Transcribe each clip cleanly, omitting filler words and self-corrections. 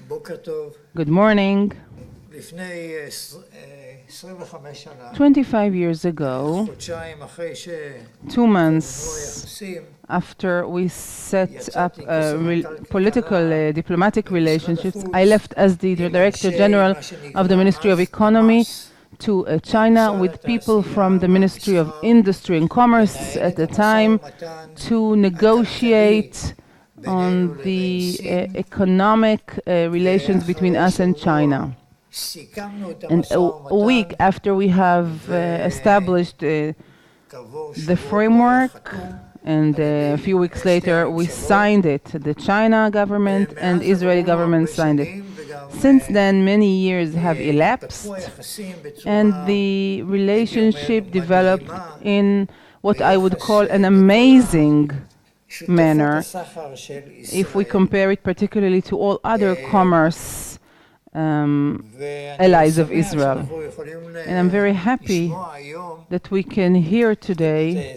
Good morning. 25 years ago, 2 months after we set up political diplomatic relationships, I left as the Director General of the Ministry of Economy to China with people from the Ministry of Industry and Commerce at the time to negotiate on the economic relations between us and China. And a week after we have established the framework, and a few weeks later we signed it, the China government and Israeli government signed it. Since then, many years have elapsed, and the relationship developed in what I would call an amazing manner, if we compare it particularly to all other commerce allies of Israel. And I'm very happy that we can hear today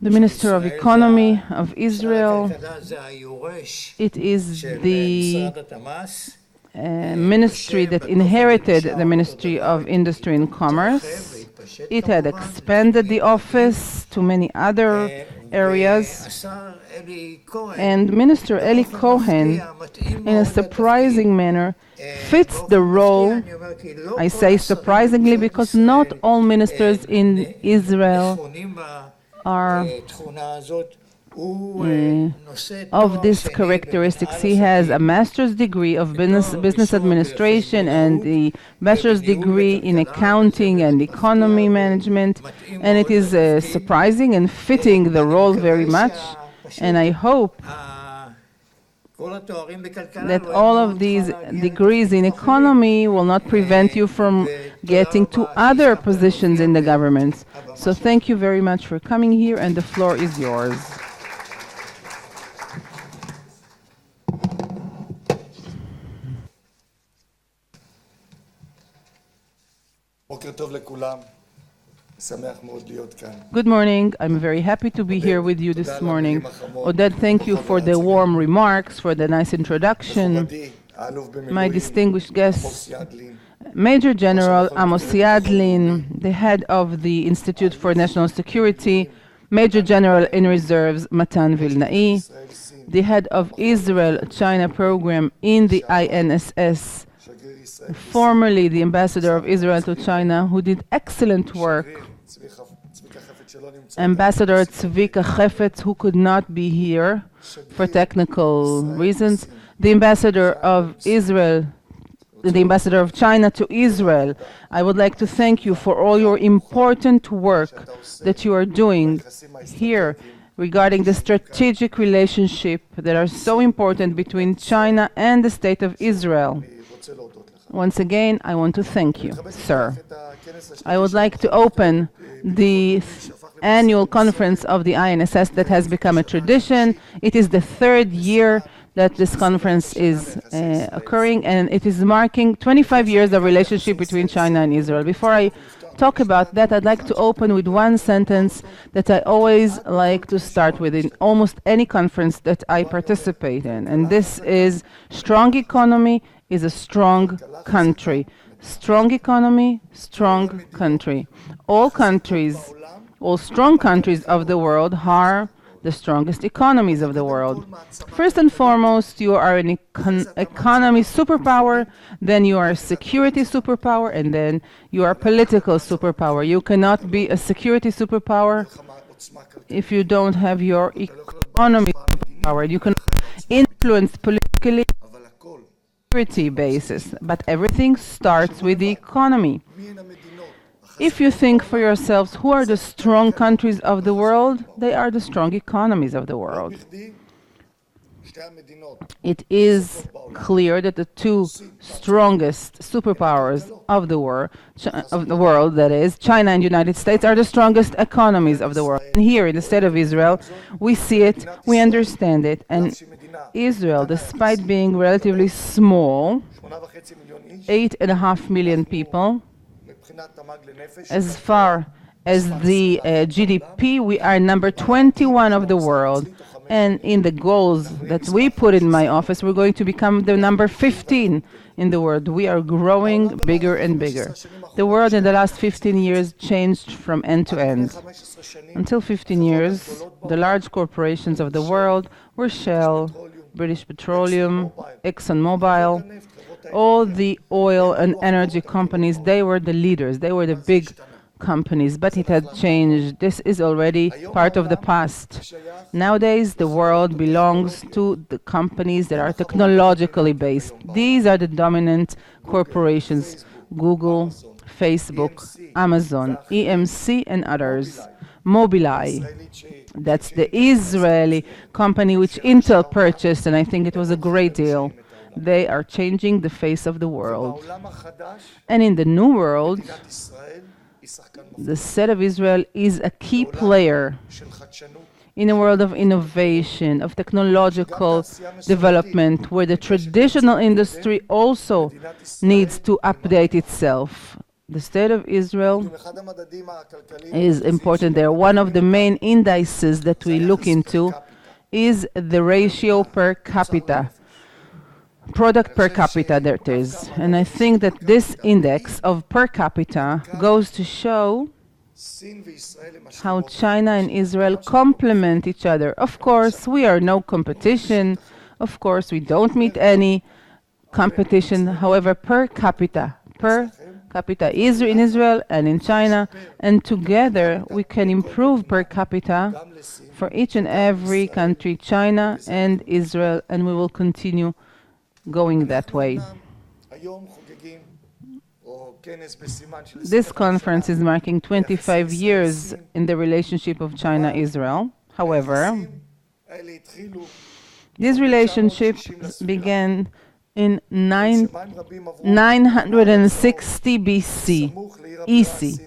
the Minister of Economy of Israel. It is the ministry that inherited the Ministry of Industry and Commerce. It had expanded the office to many other areas. And Minister Eli Cohen, in a surprising manner, fits the role. I say surprisingly because not all ministers in Israel are of these characteristics. He has a master's degree of business administration and the bachelor's degree in accounting and economy management, and it is surprising and fitting the role very much. And I hope that all of these degrees in economy will not prevent you from getting to other positions in the government. So thank you very much for coming here, and the floor is yours. Good morning. I'm very happy to be here with you this morning. Oded, thank you for the warm remarks, for the nice introduction. My distinguished guest, Major General Amos Yadlin, the head of the Institute for National Security, Major General in Reserves Matan Vilnai, the head of Israel-China program in the INSS, formerly the ambassador of Israel to China, who did excellent work, Ambassador Tzvika Chefetz, who could not be here for technical reasons, the ambassador of Israel, the ambassador of China to Israel. I would like to thank you for all your important work that you are doing here regarding the strategic relationship that are so important between China and the State of Israel. Once again, I want to thank you, sir. I would like to open the annual conference of the INSS that has become a tradition. It is the 3rd year that this conference is occurring, and it is marking 25 years of relationship between China and Israel. Before I talk about that, I'd like to open with one sentence that I always like to start with in almost any conference that I participate in, and this is: strong economy is a strong country. Strong economy, strong country. All strong countries of the world are the strongest economies of the world. First and foremost, you are an economy superpower, then you are a security superpower, and then you are a political superpower. You cannot be a security superpower if you don't have your economy superpower. You can influence politically basis, but everything starts with the economy. If you think for yourselves, who are the strong countries of the world? They are the strong economies of the world. It is clear that the two strongest superpowers of the world, that is, China and United States, are the strongest economies of the world. And here in the State of Israel, we see it, we understand it, and Israel, despite being relatively small, 8.5 million people, as far as the GDP, we are number 21 of the world. And in the goals that we put in my office, we're going to become the number 15 in the world. We are growing bigger and bigger. The world in the last 15 years changed from end to end. Until 15 years, the large corporations of the world were Shell, British Petroleum, ExxonMobil, all the oil and energy companies. They were the leaders, they were the big companies, but it had changed. This is already part of the past. Nowadays, the world belongs to the companies that are technologically based. These are the dominant corporations: Google, Facebook, Amazon, EMC, and others. Mobileye, that's the Israeli company which Intel purchased, and I think it was a great deal. They are changing the face of the world. And in the new world, the state of Israel is a key player in a world of innovation, of technological development, where the traditional industry also needs to update itself. The state of Israel is important there. One of the main indices that we look into is the ratio per capita, product per capita that is. And I think that this index of per capita goes to show how China and Israel complement each other. Of course, we are no competition. Of course, we don't meet any competition. However, per capita is in Israel and in China, and together we can improve per capita for each and every country, China and Israel, and we will continue going that way. This conference is marking 25 years in the relationship of China-Israel. However, this relationship began in 960 BC, EC.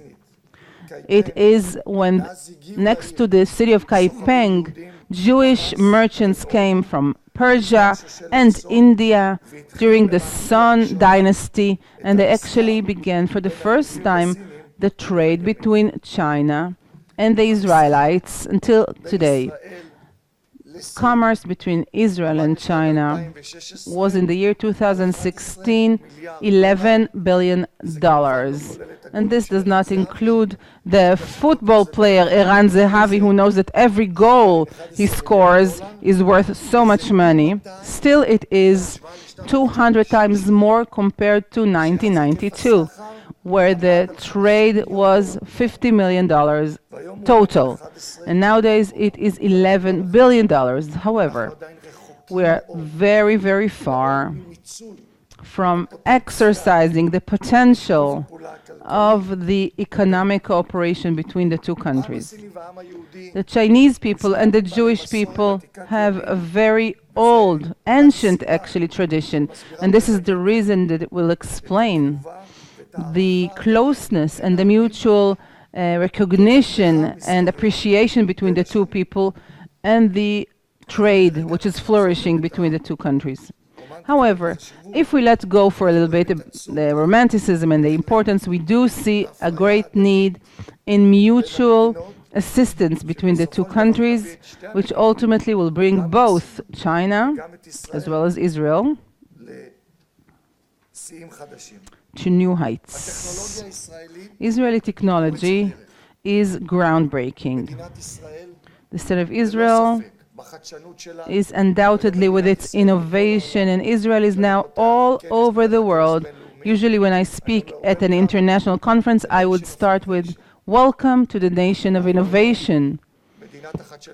It is when, next to the city of Kaipeng, Jewish merchants came from Persia and India during the Song dynasty, and they actually began for the first time the trade between China and the Israelites until today. Commerce between Israel and China was in the year 2016 $11 billion. And this does not include the football player Eran Zehavi, who knows that every goal he scores is worth so much money. Still, it is 200 times more compared to 1992, where the trade was $50 million total. And nowadays it is $11 billion. However, we are very, very far from exercising the potential of the economic cooperation between the two countries. The Chinese people and the Jewish people have a very old, ancient actually tradition, and this is the reason that it will explain the closeness and the mutual recognition and appreciation between the two people and the trade which is flourishing between the two countries. However, if we let go for a little bit the romanticism and the importance, we do see a great need in mutual assistance between the two countries, which ultimately will bring both China as well as Israel to new heights. Israeli technology is groundbreaking. The state of Israel is undoubtedly with its innovation, and Israel is now all over the world. Usually when I speak at an international conference, I would start with, "Welcome to the nation of innovation."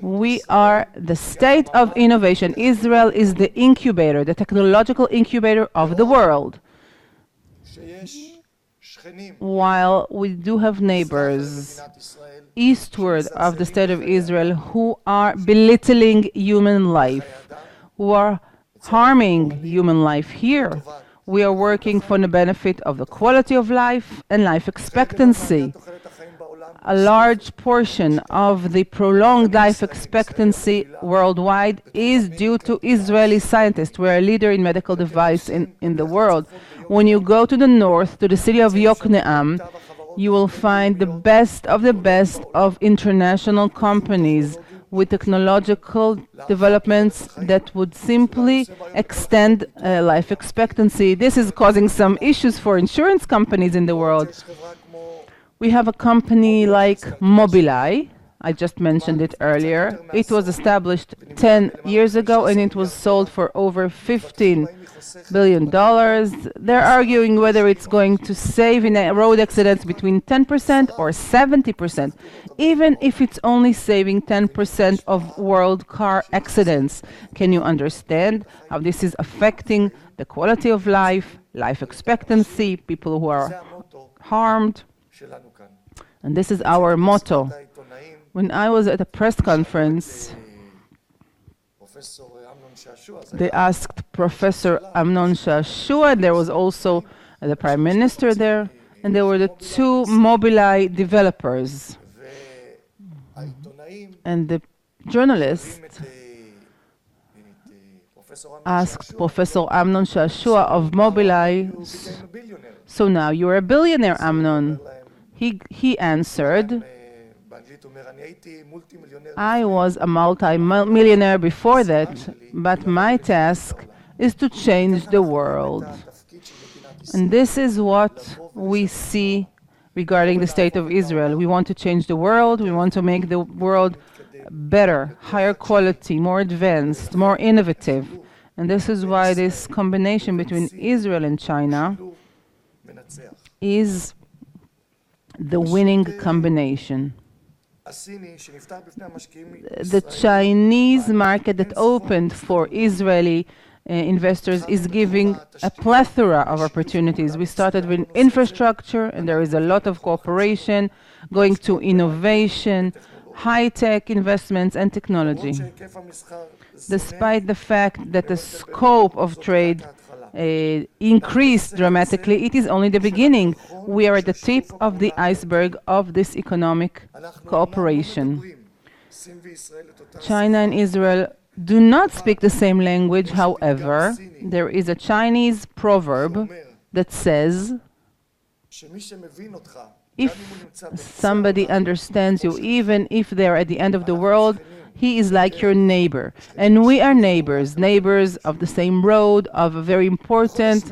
We are the state of innovation. Israel is the incubator, the technological incubator of the world. While we do have neighbors eastward of the state of Israel who are belittling human life, who are harming human life here, we are working for the benefit of the quality of life and life expectancy. A large portion of the prolonged life expectancy worldwide is due to Israeli scientists. We're a leader in medical device in the world. When you go to the north, to the city of Yokneam, you will find the best of international companies with technological developments that would simply extend life expectancy. This is causing some issues for insurance companies in the world. We have a company like Mobileye. I just mentioned it earlier. It was established 10 years ago and it was sold for over $15 billion. They're arguing whether it's going to save in road accidents between 10% or 70%, even if it's only saving 10% of world car accidents. Can you understand how this is affecting the quality of life, life expectancy, people who are harmed? And this is our motto. When I was at a press conference, they asked Professor Amnon Shashua, and there was also the Prime Minister there, and there were the two Mobileye developers. And the journalist asked Professor Amnon Shashua of Mobileye, so now you're a billionaire, Amnon. He answered, I was a multi-millionaire before that, but my task is to change the world. And this is what we see regarding the state of Israel. We want to change the world. We want to make the world better, higher quality, more advanced, more innovative. And this is why this combination between Israel and China is the winning combination. The Chinese market that opened for Israeli investors is giving a plethora of opportunities. We started with infrastructure, and there is a lot of cooperation going to innovation, high-tech investments, and technology. Despite the fact that the scope of trade increased dramatically, it is only the beginning. We are at the tip of the iceberg of this economic cooperation. China and Israel do not speak the same language. However, there is a Chinese proverb that says, if somebody understands you, even if they're at the end of the world, he is like your neighbor. And we are neighbors, neighbors of the same road, of a very important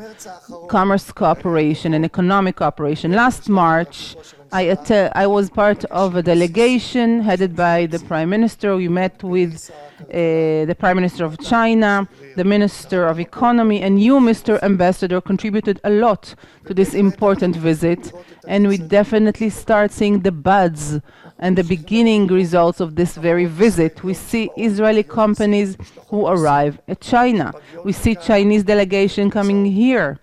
commerce cooperation and economic cooperation. Last March, I was part of a delegation headed by the Prime Minister. We met with the Prime Minister of China, the Minister of Economy, and you, Mr. Ambassador, contributed a lot to this important visit. And we definitely start seeing the buds and the beginning results of this very visit. We see Israeli companies who arrive at China. We see Chinese delegation coming here.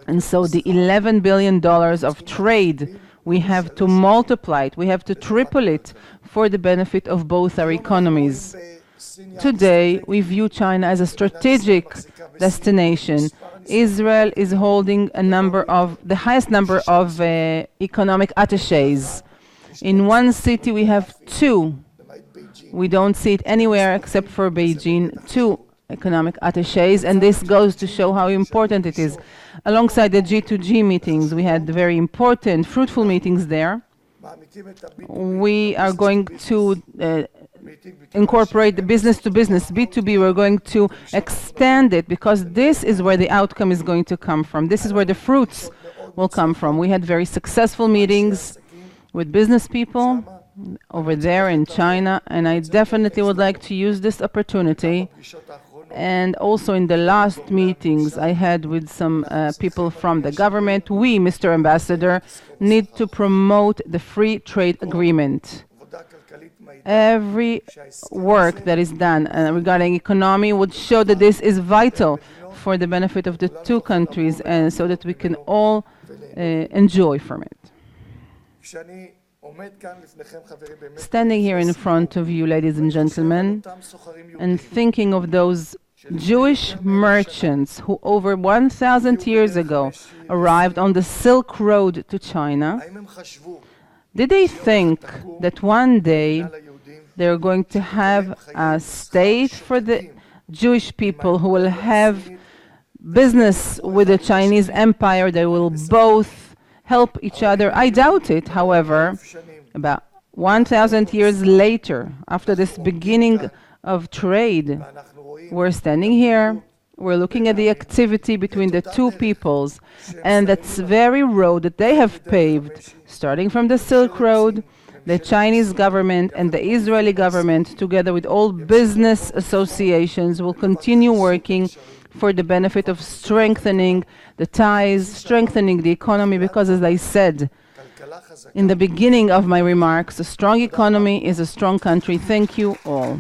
And so the $11 billion of trade, we have to multiply it, we have to triple it for the benefit of both our economies. Today, we view China as a strategic destination. Israel is holding the highest number of economic attaches. In one city, we have two. We don't see it anywhere except for Beijing, two economic attaches, and this goes to show how important it is. Alongside the G2G meetings, we had very important, fruitful meetings there. We are going to incorporate the business to business, B2B. We're going to extend it because this is where the outcome is going to come from. This is where the fruits will come from. We had very successful meetings with business people over there in China, and I definitely would like to use this opportunity. And also in the last meetings I had with some people from the government, we, Mr. Ambassador, need to promote the free trade agreement. Every work that is done regarding economy would show that this is vital for the benefit of the two countries, and so that we can all enjoy from it. Standing here in front of you, ladies and gentlemen, and thinking of those Jewish merchants who over 1,000 years ago arrived on the Silk Road to China, did they think that one day they're going to have a state for the Jewish people who will have business with the Chinese empire? They will both help each other. I doubt it, however. About 1,000 years later, after this beginning of trade, we're standing here, we're looking at the activity between the two peoples, and that very road that they have paved, starting from the Silk Road, the Chinese government and the Israeli government, together with all business associations, will continue working for the benefit of strengthening the ties, strengthening the economy, because as I said in the beginning of my remarks, a strong economy is a strong country. Thank you all.